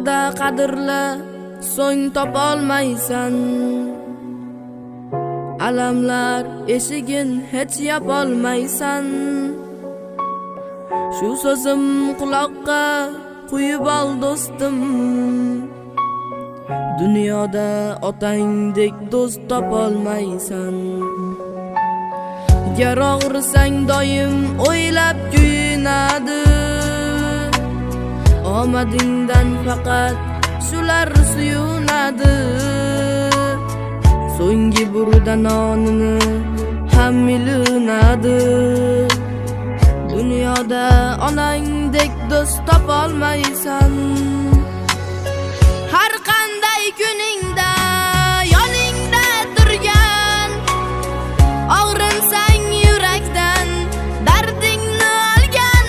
Vaqtida qadrla, so'ng topolmaysan. Alamlar eshigin hech yopolmaysan. Shu so'zim quloqqa quyib ol do'stim. Dunyoda otangdek do'st topolmaysan. Gar og'risang doim o'ylab kuyinadi. Omadingdan faqat shular suyunadi. So'nggi burda nonini ham milinadi. Dunyoda onangdek do'st topolmaysan. Har qanday kuningda yoningda turgan, og'rinsang yurakdan dardingni olgan,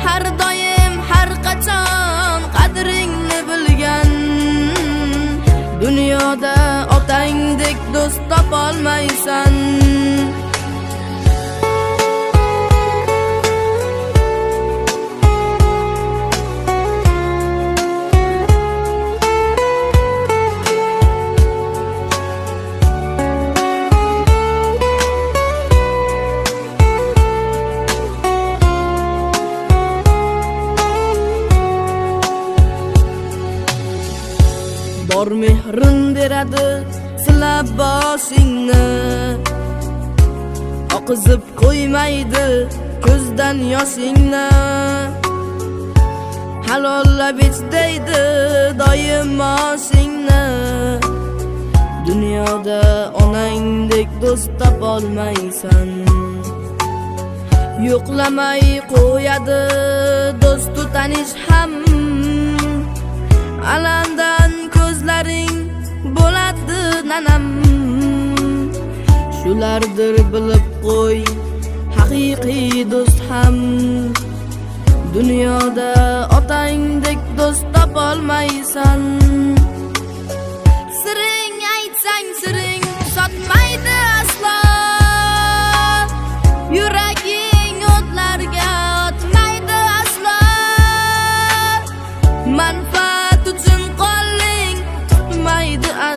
har doim har qachon qadringni bilgan. Dunyoda otangdek do'st topolmaysan. Bor mehrin beradi silab boshingni, oqizib qo'ymaydi ko'zdan yoshingni. Halollab ich deydi doim oshingni. Dunyoda onangdek do'st topolmaysan. Yo'qlamay qo'yadi do'stu tanish ham. Alandan ko'zlaring bo'ladi nanam. Shulardir bilib qo'y haqiqiy do'st ham. Dunyoda otangdek do'st topolmaysan. Siring aytsang sir